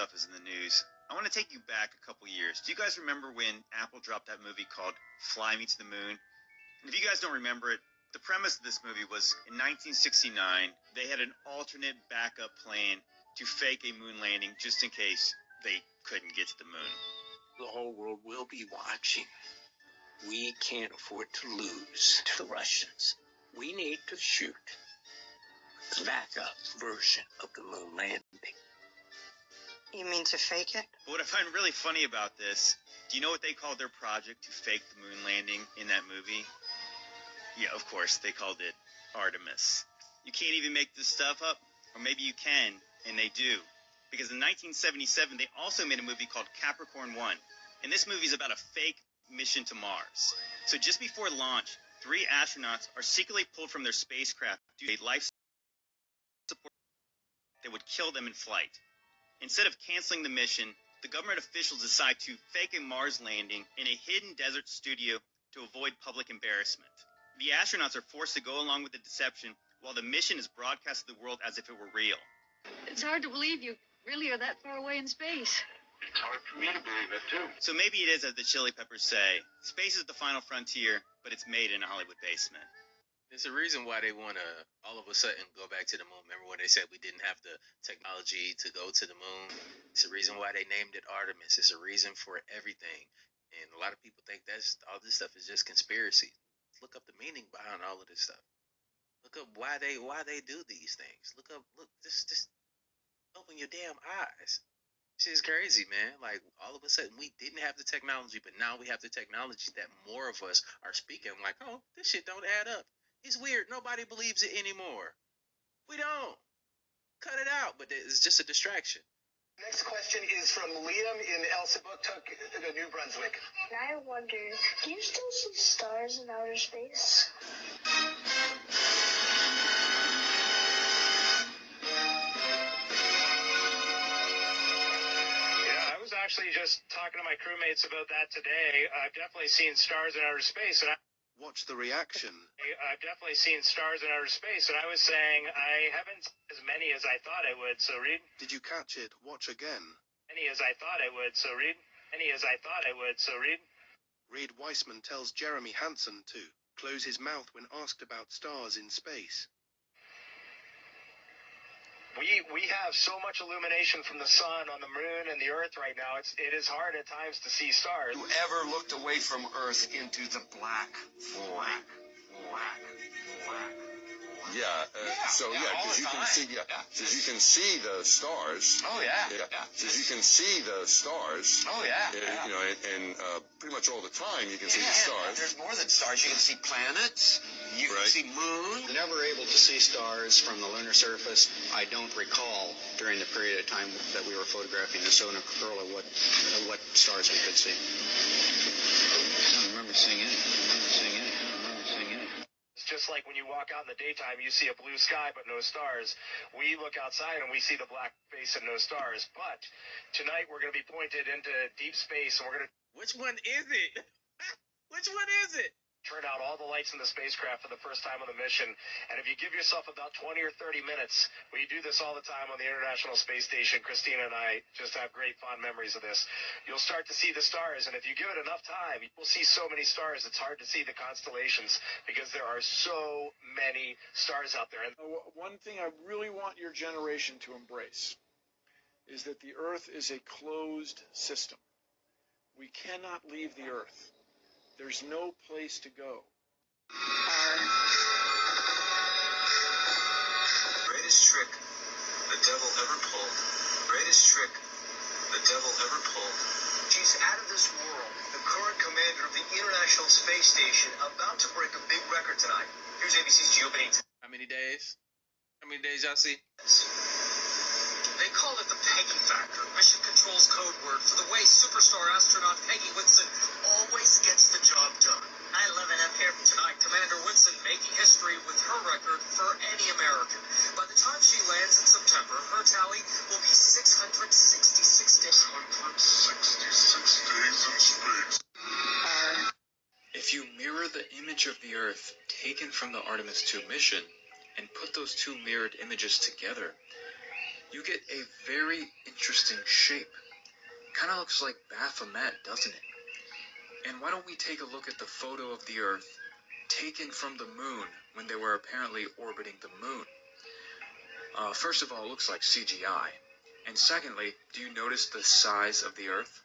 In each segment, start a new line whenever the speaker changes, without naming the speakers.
stuff is in the news. I want to take you back a couple years. Do you guys remember when Apple dropped that movie called Fly Me to the Moon? And if you guys don't remember it, the premise of this movie was in 1969, they had an alternate backup plan to fake a moon landing just in case they couldn't get to the moon.
The whole world will be watching. We can't afford to lose to the Russians. We need to shoot the backup version of the moon landing.
You mean to fake it?
But what I find really funny about this, do you know what they called their project to fake the moon landing in that movie? Yeah, of course, they called it Artemis. You can't even make this stuff up, or maybe you can, and they do. Because in 1977, they also made a movie called Capricorn 1. And this movie is about a fake mission to Mars. So just before launch, 3 astronauts are secretly pulled from their spacecraft due to a life support that would kill them in flight. Instead of canceling the mission, the government officials decide to fake a Mars landing in a hidden desert studio to avoid public embarrassment. The astronauts are forced to go along with the deception while the mission is broadcast to the world as if it were real.
It's hard to believe you really are that far away in space.
It's hard for me to believe it, too.
So maybe it is as the Chili Peppers say, space is the final frontier, but it's made in a Hollywood basement.
There's a reason why they want to all of a sudden go back to the moon. Remember when they said we didn't have the technology to go to the moon? It's a reason why they named it Artemis. It's a reason for everything. And a lot of people think that's all this stuff is just conspiracy. Look up the meaning behind all of this stuff. Look up why they do these things. Look, just open your damn eyes. This is crazy, man. Like, all of a sudden, we didn't have the technology, but now we have the technology that more of us are speaking like, oh, this shit don't add up. It's weird. Nobody believes it anymore. We don't. Cut it out. But it's just a distraction.
Next question is from Liam in Elsipogtog, New Brunswick.
I wonder, do you still see stars in outer space?
Actually just talking to my crewmates about that today. I've definitely seen stars in outer space, and
watch the reaction.
I've definitely seen stars in outer space, and I was saying I haven't seen as many as I thought I would. So read.
Did you catch it? Watch again.
Many as I thought I would. So read. Many as I thought I would. So read.
Reed Weissman tells Jeremy Hansen to close his mouth when asked about stars in space.
We have so much illumination from the sun on the moon and the earth right now. It is hard at times to see stars.
You ever looked away from Earth into the black void?
Yeah, because you can see, because you can see the stars.
Oh yeah.
Because you can see the stars.
Oh yeah.
You know, and pretty much all the time you can see the stars.
There's more than stars. You can see planets. You can see moon.
Never able to see stars from the lunar surface. I don't recall during the period of time that we were photographing the sonar curl what stars we could see. I don't remember seeing any.
Just like when you walk out in the daytime, you see a blue sky but no stars. We look outside and we see the black space and no stars. But tonight we're going to be pointed into deep space, and we're going to...
Which one is it? Which one is it?
Turn out all the lights in the spacecraft for the first time on the mission. And if you give yourself about 20 or 30 minutes, we do this all the time on the International Space Station. Christina and I just have great fond memories of this. You'll start to see the stars, and if you give it enough time, you'll see so many stars, it's hard to see the constellations because there are so many stars out there. And
one thing I really want your generation to embrace is that the Earth is a closed system. We cannot leave the Earth. There's no place to go.
Greatest trick the devil ever pulled. Greatest trick the devil ever pulled. She's out of this world. The current commander of the International Space Station about to break a big record tonight. Here's ABC's Gio Benitez.
How many days? How many days y'all see?
They call it the Peggy factor, Mission Control's code word for the way superstar astronaut Peggy Whitson always gets the job done. I love it up here. Tonight, Commander Whitson making history with her record for any American. By the time she lands in September, her tally will be 666 days. 666 days in space.
If you mirror the image of the Earth taken from the Artemis 2 mission and put those two mirrored images together, you get a very interesting shape. Kind of looks like Baphomet, doesn't it? And why don't we take a look at the photo of the Earth taken from the moon when they were apparently orbiting the moon? First of all, it looks like CGI. And secondly, do you notice the size of the Earth?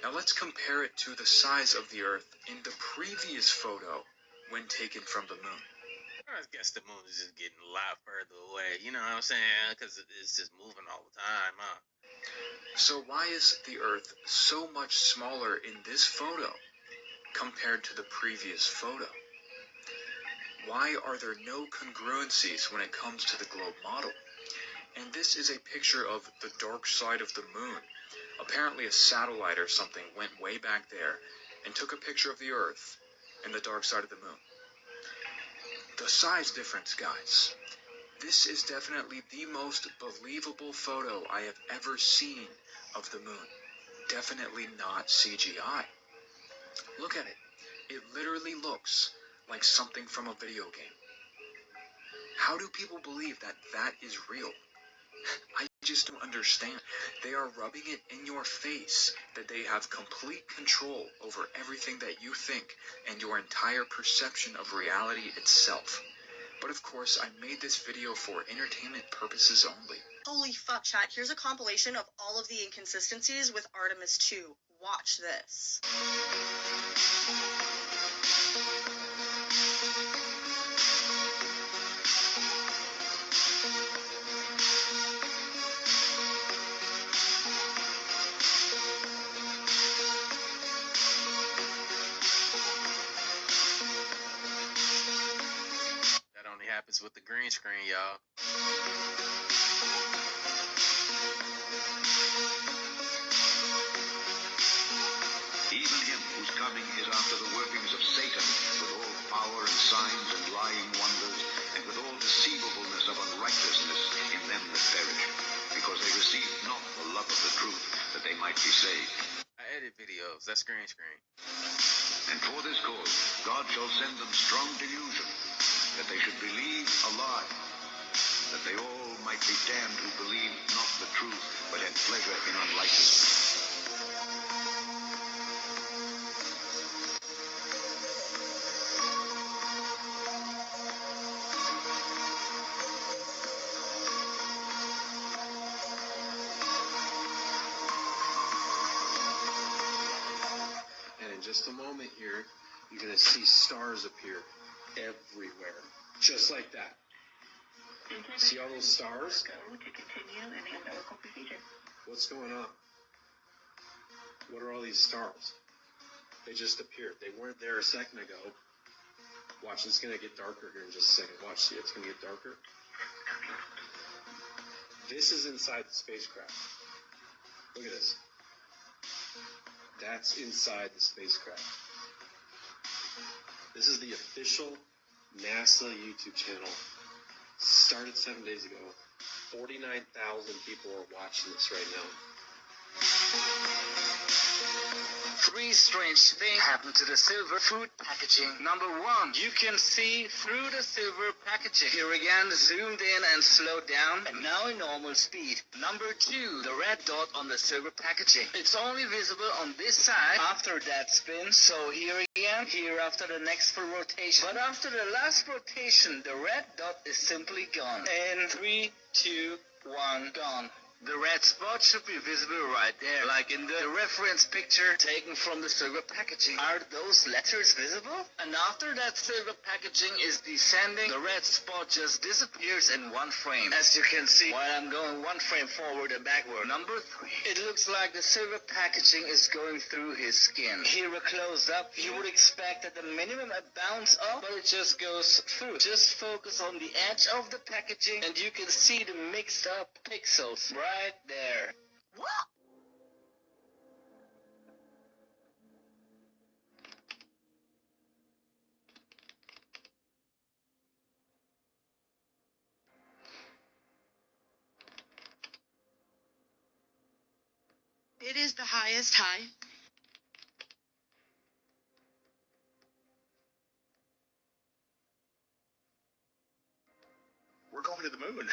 Now let's compare it to the size of the Earth in the previous photo when taken from the moon.
I guess the moon is just getting a lot further away, you know what I'm saying? Because it's just moving all the time, huh?
So why is the Earth so much smaller in this photo compared to the previous photo? Why are there no congruencies when it comes to the globe model? And this is a picture of the dark side of the moon. Apparently a satellite or something went way back there and took a picture of the Earth and the dark side of the moon. The size difference, guys. This is definitely the most believable photo I have ever seen of the moon. Definitely not CGI. Look at it. It literally looks like something from a video game. How do people believe that that is real? I just don't understand. They are rubbing it in your face that they have complete control over everything that you think and your entire perception of reality itself. But of course, I made this video for entertainment purposes only.
Holy fuck, chat. Here's a compilation of all of the inconsistencies with Artemis 2. Watch this.
That only happens with the green screen, y'all.
Even him whose coming is after the workings of Satan, with all power and signs and lying wonders, and with all deceivableness of unrighteousness in them that perish, because they received not the love of the truth, that they might be saved.
I edit videos. That's green screen.
And for this cause, God shall send them strong delusion, that they should believe a lie, that they all might be damned who believed not the truth, but had pleasure in unrighteousness.
And in just a moment here, you're going to see stars appear everywhere, just like that. See all those stars? What's going on? What are all these stars? They just appeared. They weren't there a second ago. Watch, it's going to get darker here in just a second. Watch, see, it's going to get darker. This is inside the spacecraft. Look at this. That's inside the spacecraft. This is the official NASA YouTube channel. Started 7 days ago. 49,000 people are watching this right now.
3 strange things happen to the silver food packaging. Number 1, you can see through the silver packaging. Here again, zoomed in and slowed down, and now in normal speed. Number 2, the red dot on the silver packaging. It's only visible on this side after that spin, so here again, here after the next full rotation. But after the last rotation, the red dot is simply gone. In 3, 2, 1, gone. The red spot should be visible right there, like in the reference picture taken from the silver packaging. Are those letters visible? And after that silver packaging is descending, the red spot just disappears in 1 frame. As you can see, while I'm going 1 frame forward and backward. Number 3. It looks like the silver packaging is going through his skin. Here a close up, you would expect at the minimum a bounce up, but it just goes through. Just focus on the edge of the packaging and you can see the mixed up pixels right there. What?
It is the highest high.
We're going to the moon.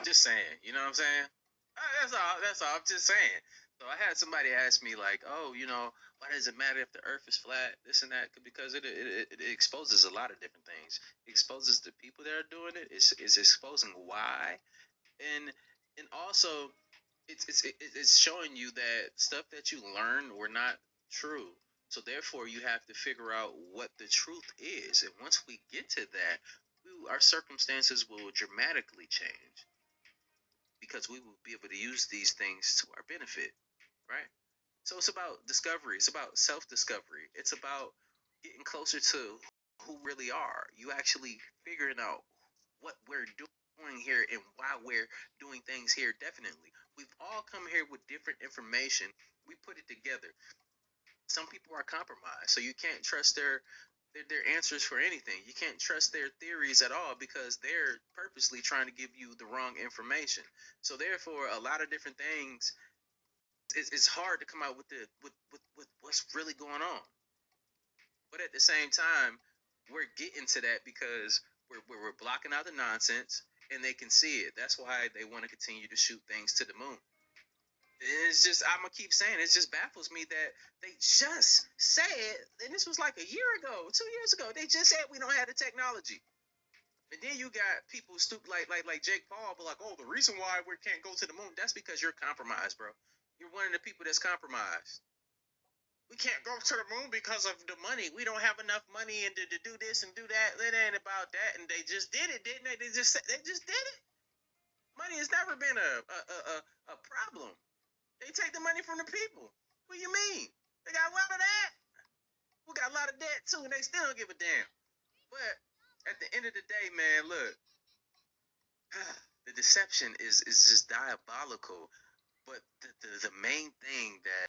Just saying, you know what I'm saying? That's all. I'm just saying. So I had somebody ask me like, oh, why does it matter if the Earth is flat, this and that? Because it exposes a lot of different things. It exposes the people that are doing it. It's exposing why, and also it's showing you that stuff that you learned were not true. So therefore, you have to figure out what the truth is, and once we get to that, our circumstances will dramatically change, because we will be able to use these things to our benefit, right? So it's about discovery. It's about self-discovery. It's about getting closer to who we really are. You actually figuring out what we're doing here and why we're doing things here. Definitely, we've all come here with different information. We put it together. Some people are compromised, so you can't trust their answers for anything. You can't trust their theories at all, because they're purposely trying to give you the wrong information. So therefore, a lot of different things, it's hard to come out with what's really going on. But at the same time, we're getting to that because we're blocking out the nonsense, and they can see it. That's why they want to continue to shoot things to the moon. It's just, I'm gonna keep saying, it just baffles me that they just said, and this was like a year ago, 2 years ago, they just said we don't have the technology. And then you got people stupid like Jake Paul, but like, oh, the reason why we can't go to the moon, that's because you're compromised, bro. You're one of the people that's compromised. We can't go to the moon because of the money. We don't have enough money and to do this and do that. It ain't about that. And they just did it, didn't they? They just did it. Money has never been a problem. They take the money from the people. What do you mean? They got a lot of that. We got a lot of that too, and they still don't give a damn. But at the end of the day, man, look, the deception is just diabolical. But the main thing that